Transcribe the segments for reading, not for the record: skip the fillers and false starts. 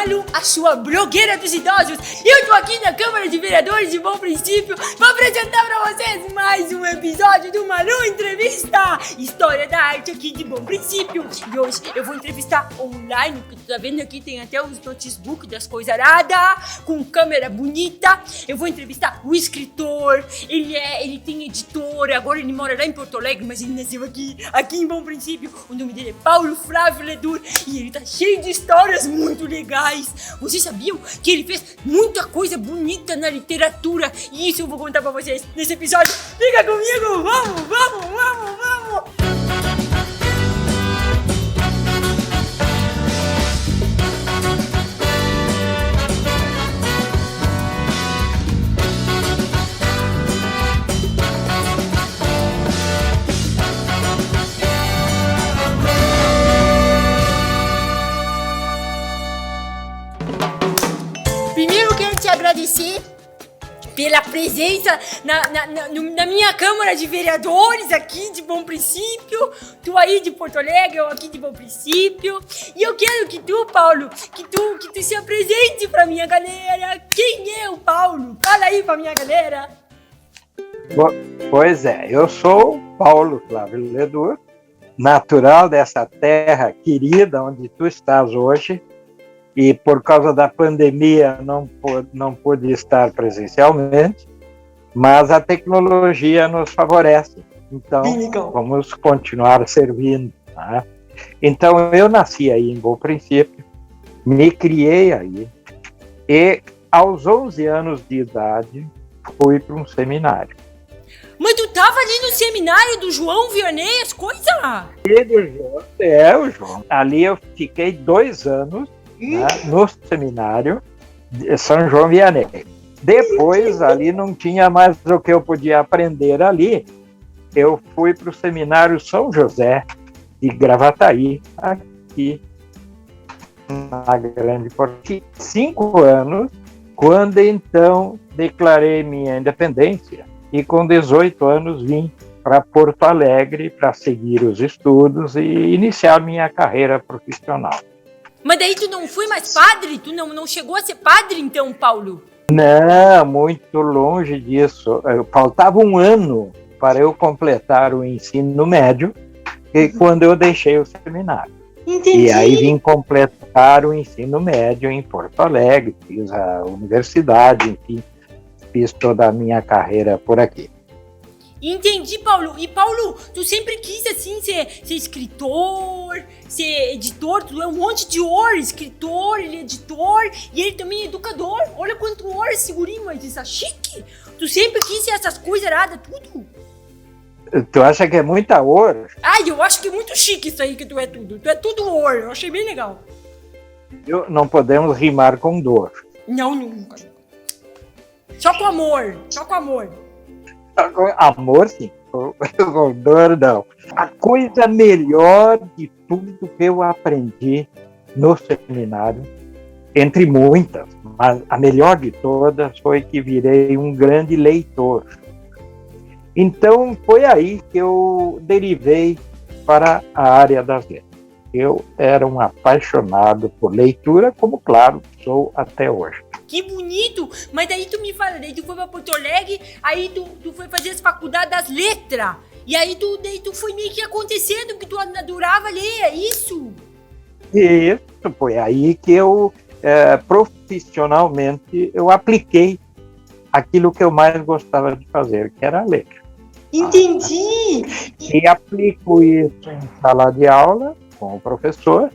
Malu, a sua blogueira dos idosos. Eu tô aqui na Câmara de Vereadores de Bom Princípio pra apresentar pra vocês mais um episódio do Malu Entrevista, história da arte aqui de Bom Princípio. E hoje eu vou entrevistar online, porque tu tá vendo aqui tem até os notebooks das coisas aradas, com câmera bonita. Eu vou entrevistar o escritor, ele tem editora, agora ele mora lá em Porto Alegre, mas ele nasceu aqui em Bom Princípio. O nome dele é Paulo Flávio Ledur e ele tá cheio de histórias muito legais. Vocês sabiam que ele fez muita coisa bonita na literatura? E isso eu vou contar pra vocês nesse episódio. Fica comigo, vamos! Primeiro eu quero te agradecer pela presença na minha Câmara de Vereadores aqui de Bom Princípio. Tu aí de Porto Alegre, eu aqui de Bom Princípio. E eu quero que tu, Paulo, que tu se apresente pra minha galera. Quem é o Paulo? Fala aí pra minha galera. Pois é, eu sou o Paulo Flávio Ledur, natural dessa terra querida onde tu estás hoje. E por causa da pandemia não pude estar presencialmente, mas a tecnologia nos favorece, então vamos continuar servindo. Tá? Então eu nasci aí em Bom Princípio, me criei aí, e aos 11 anos de idade fui para um seminário. Mas tu tava ali no seminário do João Vianney, as coisas? O João. Ali eu fiquei 2 anos, no seminário de São João Vianney. Depois, ali não tinha mais o que eu podia aprender ali. Eu fui para o seminário São José de Gravataí, aqui na Grande Porto. 5 anos, quando então declarei minha independência. E com 18 anos vim para Porto Alegre para seguir os estudos e iniciar minha carreira profissional. Mas daí tu não foi mais padre? Tu não chegou a ser padre então, Paulo? Não, muito longe disso. Faltava 1 ano para eu completar o ensino médio, quando eu deixei o seminário. Entendi. E aí vim completar o ensino médio em Porto Alegre, fiz a universidade, enfim, fiz toda a minha carreira por aqui. Entendi, Paulo. E, Paulo, tu sempre quis, assim, ser escritor, ser editor, tu é um monte de or, escritor, ele é editor, e ele também é educador. Olha quanto or esse guri, mas isso é chique. Tu sempre quis ser essas coisas aradas, tudo. Tu acha que é muita or? Ai, eu acho que é muito chique isso aí que tu é tudo. Tu é tudo or, eu achei bem legal. Não podemos rimar com dor. Não, nunca. Só com amor. Amor, sim. Com dor, não. A coisa melhor de tudo que eu aprendi no seminário, entre muitas, mas a melhor de todas foi que virei um grande leitor. Então, foi aí que eu derivei para a área das letras. Eu era um apaixonado por leitura, como, claro, sou até hoje. Que bonito! Mas daí tu me fala, daí tu foi pra Porto Alegre, aí tu foi fazer as faculdades das letras. E aí tu foi meio que acontecendo, que tu adorava ler, é isso? Isso, foi aí que eu, profissionalmente, eu apliquei aquilo que eu mais gostava de fazer, que era ler. Entendi! E aplico isso em sala de aula, com o professor,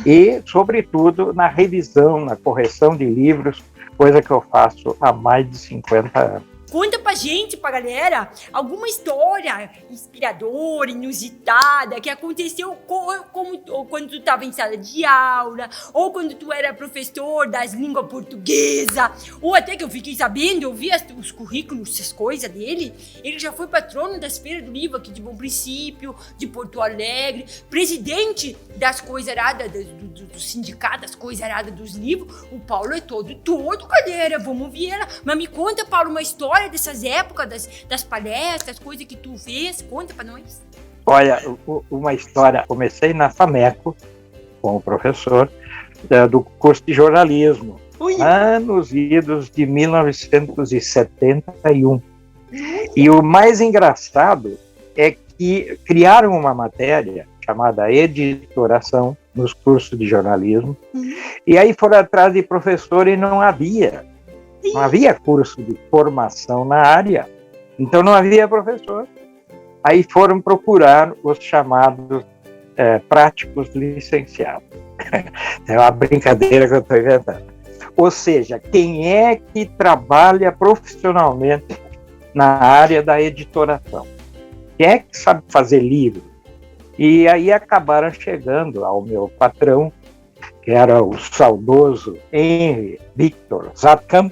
e, sobretudo, na revisão, na correção de livros, coisa que eu faço há mais de 50 anos. Conta pra gente, pra galera, alguma história inspiradora, inusitada, que aconteceu ou quando tu tava em sala de aula, ou quando tu era professor das línguas portuguesa, ou até que eu fiquei sabendo, eu vi os currículos, essas coisas dele, ele já foi patrono das feiras do livro aqui de Bom Princípio, de Porto Alegre, presidente das coisas aradas, do sindicato das coisas aradas dos livros. O Paulo é todo, galera, vamos ver ela. Mas me conta, Paulo, uma história dessas épocas, das palestras, coisas que tu fez, conta pra nós. Olha, uma história, comecei na FAMECO com o professor, do curso de jornalismo, Ui. lá nos idos de 1971. E o mais engraçado é que criaram uma matéria chamada editoração nos cursos de jornalismo, e aí foram atrás de professor e não havia curso de formação na área, então não havia professor. Aí foram procurar os chamados práticos licenciados. É uma brincadeira que eu estou inventando. Ou seja, quem é que trabalha profissionalmente na área da editoração? Quem é que sabe fazer livro? E aí acabaram chegando ao meu patrão, que era o saudoso Henry Victor Zatkamp,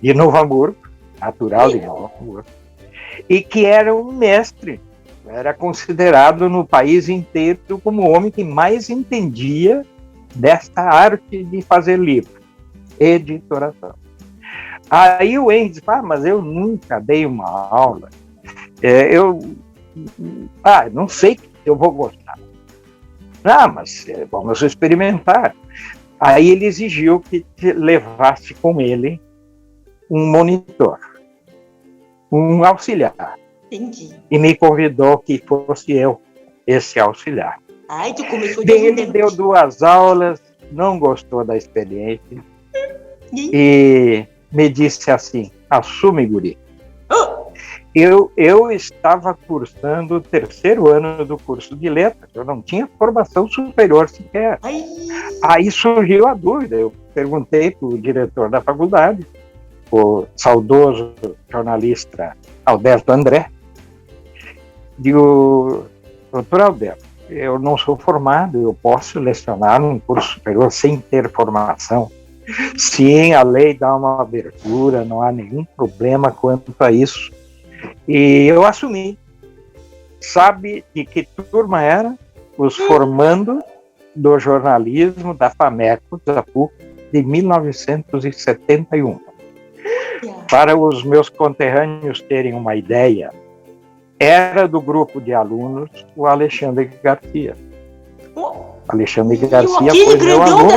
de Novo Hamburgo, natural de Novo Hamburgo, e que era um mestre, era considerado no país inteiro como o homem que mais entendia desta arte de fazer livro, editoração. Aí o Henry disse, mas eu nunca dei uma aula, não sei que eu vou gostar. Mas vamos experimentar. Aí ele exigiu que levasse com ele um monitor, um auxiliar. Entendi. E me convidou que fosse eu, esse auxiliar. Tu começou de Ele deu 2 aulas, não gostou da experiência e me disse assim, assume, guri. Eu estava cursando o 3º ano do curso de letras, eu não tinha formação superior sequer. Aí surgiu a dúvida, eu perguntei para o diretor da faculdade, o saudoso jornalista Alberto André, digo, doutor Alberto, eu não sou formado, eu posso lecionar num curso superior sem ter formação? Sim, a lei dá uma abertura, não há nenhum problema quanto a isso. E eu assumi. Sabe de que turma era? Os formandos do jornalismo da FAMECO, da PUC, de 1971. Para os meus conterrâneos terem uma ideia, era do grupo de alunos o Alexandre Garcia. Alexandre Garcia foi meu aluno.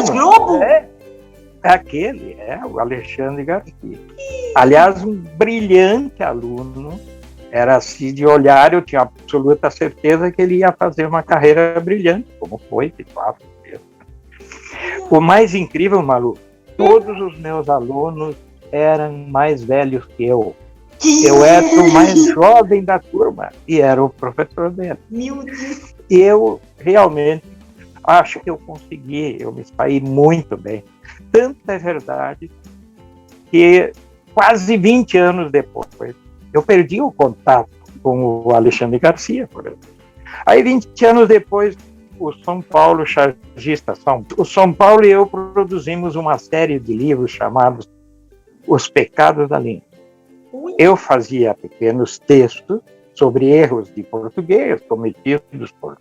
Aquele o Alexandre Garcia. Aliás, um brilhante aluno. Era assim, de olhar, eu tinha absoluta certeza que ele ia fazer uma carreira brilhante, como foi, de fato. O mais incrível, Malu, todos os meus alunos eram mais velhos que eu. Eu era o mais jovem da turma e era o professor dele. Meu Deus. Eu realmente acho que eu me saí muito bem. Tanto é verdade que quase 20 anos depois, eu perdi o contato com o Alexandre Garcia, por exemplo. Aí 20 anos depois, o São Paulo Chargista, o São Paulo e eu produzimos uma série de livros chamados Os Pecados da Língua. Eu fazia pequenos textos sobre erros de português cometidos por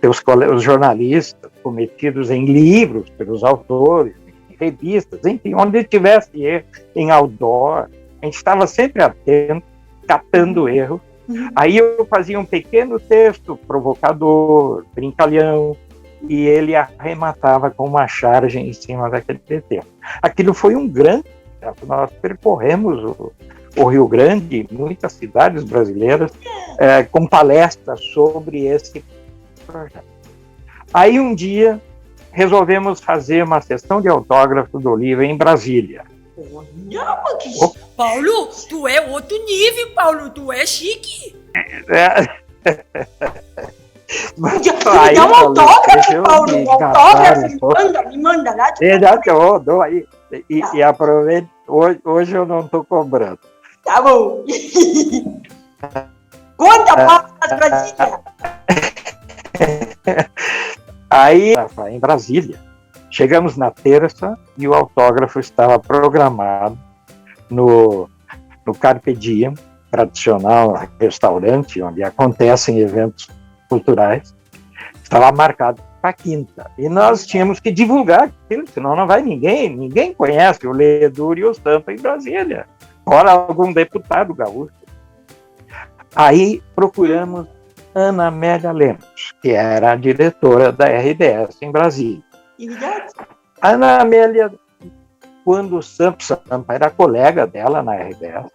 os jornalistas, cometidos em livros pelos autores, em revistas, enfim, onde tivesse erro, em outdoor. A gente estava sempre atento, catando erro. Aí eu fazia um pequeno texto provocador, brincalhão, e ele arrematava com uma charge em cima daquele texto. Aquilo foi um grande... Nós percorremos o Rio Grande, muitas cidades brasileiras, com palestras sobre esse projeto. Aí um dia resolvemos fazer uma sessão de autógrafo do livro em Brasília. Paulo, tu é outro nível, Paulo, tu é chique. Me dá um autógrafo, Paulo, um autógrafo, me manda lá. Eu dou aí. E aproveito, hoje eu não estou cobrando. Tá bom. Conta, Paulo, das Brasília. Aí, em Brasília, chegamos na terça e o autógrafo estava programado no Carpe Diem, tradicional restaurante onde acontecem eventos culturais. Estava marcado para quinta. E nós tínhamos que divulgar aquilo, senão não vai ninguém conhece o Ledur e o Sampa em Brasília, fora algum deputado gaúcho. Aí procuramos Ana Amélia Lemos, que era a diretora da RBS em Brasília. É verdade? A Ana Amélia, quando o Sampa era colega dela na RBS,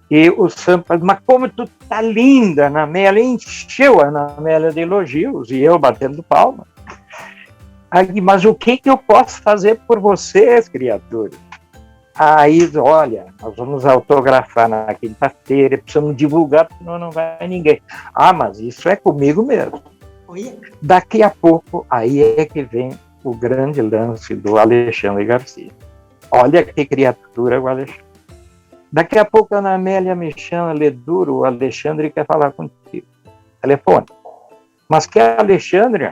e o Sampa, mas como tu tá linda, Ana Amélia, encheu a Ana Amélia de elogios, e eu batendo palma. Aí, mas o que eu posso fazer por vocês, criaturas? Aí, olha, nós vamos autografar na quinta-feira, precisamos divulgar, senão não vai ninguém. Ah, mas isso é comigo mesmo. Olha. Daqui a pouco, aí é que vem o grande lance do Alexandre Garcia. Olha que criatura o Alexandre. Daqui a pouco a Ana Amélia me chama, Leduro, o Alexandre quer falar contigo. Telefone. Mas que é Alexandre?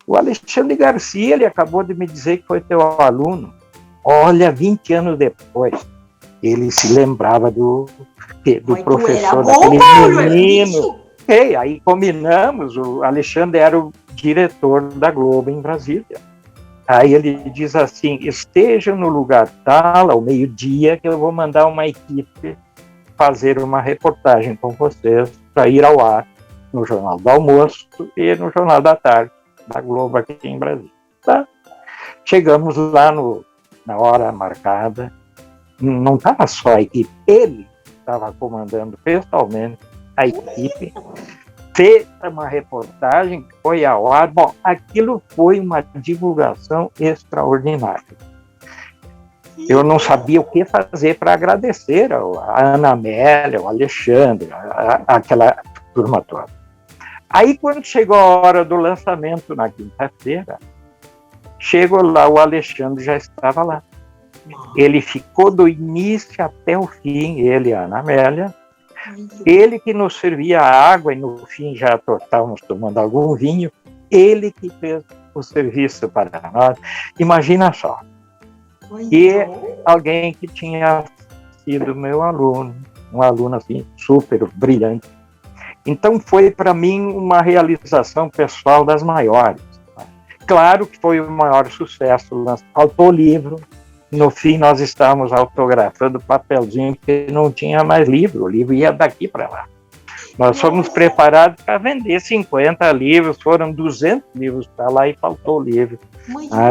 O Alexandre Garcia, ele acabou de me dizer que foi teu aluno. Olha, 20 anos depois, ele se lembrava do professor daquele menino. E aí combinamos, o Alexandre era o diretor da Globo em Brasília. Aí ele diz assim, esteja no lugar tal, ao meio-dia, que eu vou mandar uma equipe fazer uma reportagem com vocês para ir ao ar no Jornal do Almoço e no Jornal da Tarde da Globo aqui em Brasília. Tá? Chegamos lá na hora marcada, não estava só a equipe, ele estava comandando pessoalmente a equipe, fez uma reportagem que foi ao ar. Bom, aquilo foi uma divulgação extraordinária. Eu não sabia o que fazer para agradecer a Ana Amélia, o Alexandre, aquela turma toda. Aí, quando chegou a hora do lançamento na quinta-feira, chegou lá, o Alexandre já estava lá. Ele ficou do início até o fim, ele e a Ana Amélia. Ele que nos servia água e no fim já estávamos tomando algum vinho, ele que fez o serviço para nós. Imagina só. E alguém que tinha sido meu aluno, um aluno assim super brilhante. Então foi para mim uma realização pessoal das maiores. Claro que foi o maior sucesso, faltou o livro. No fim, nós estávamos autografando papelzinho, porque não tinha mais livro, o livro ia daqui para lá. Nós fomos preparados para vender 50 livros, foram 200 livros para lá e faltou o livro,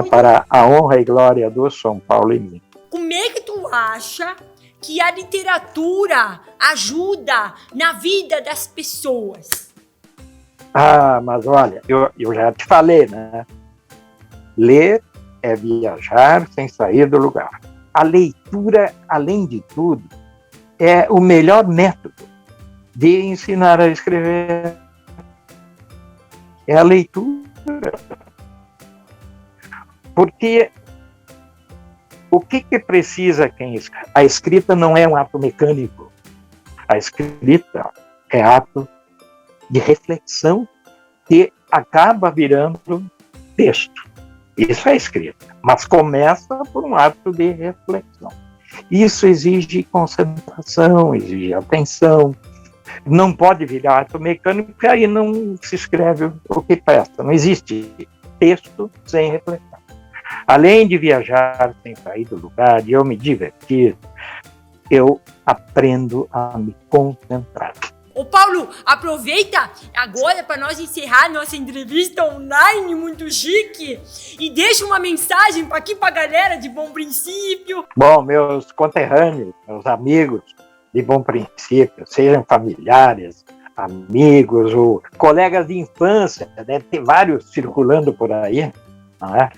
para a honra e glória do São Paulo e mim. Como é que tu acha que a literatura ajuda na vida das pessoas? Ah, mas olha, eu já te falei, né? Ler é viajar sem sair do lugar. A leitura, além de tudo, é o melhor método de ensinar a escrever. É a leitura. Porque o que precisa quem escreve? A escrita não é um ato mecânico. A escrita é ato de reflexão que acaba virando texto. Isso é escrita, mas começa por um ato de reflexão. Isso exige concentração, exige atenção. Não pode virar ato mecânico, porque aí não se escreve o que presta. Não existe texto sem reflexão. Além de viajar sem sair do lugar, de eu me divertir, eu aprendo a me concentrar. Ô Paulo, aproveita agora para nós encerrar nossa entrevista online muito chique e deixa uma mensagem aqui para a galera de Bom Princípio. Bom, meus conterrâneos, meus amigos de Bom Princípio, sejam familiares, amigos ou colegas de infância, deve ter vários circulando por aí, não é?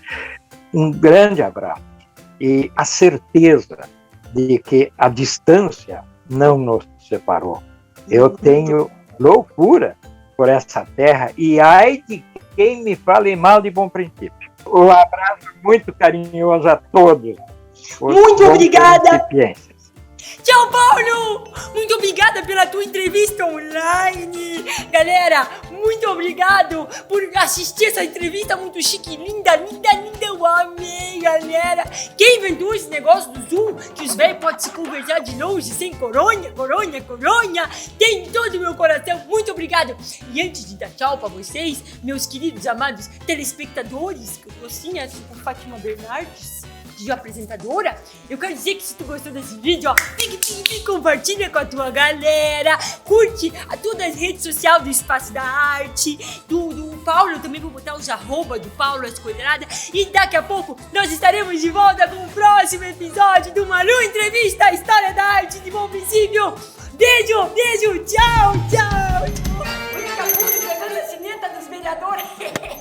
Um grande abraço e a certeza de que a distância não nos separou. Eu tenho loucura por essa terra e ai de quem me fale mal de Bom Princípio. Um abraço muito carinhoso a todos. Muito obrigada! Tchau, Paulo! Muito obrigada pela tua entrevista online! Galera, muito obrigado por assistir essa entrevista muito chique, linda, linda, linda! Eu amei, galera! Quem inventou esse negócio do Zoom, que os velhos podem se conversar de longe, sem coronha, tem todo o meu coração, muito obrigado! E antes de dar tchau pra vocês, meus queridos, amados telespectadores, que eu tô assim, tipo Fátima Bernardes, de apresentadora, eu quero dizer que se tu gostou desse vídeo, ó, compartilha com a tua galera, curte todas as redes sociais do Espaço da Arte, do Paulo, eu também vou botar os arroba do Paulo, as coordenadas. E daqui a pouco nós estaremos de volta com o próximo episódio do Malu Entrevista, a história da arte de Bom Princípio. Beijo, beijo, tchau, tchau. Daqui a pouco pegando a cineta dos vereadores.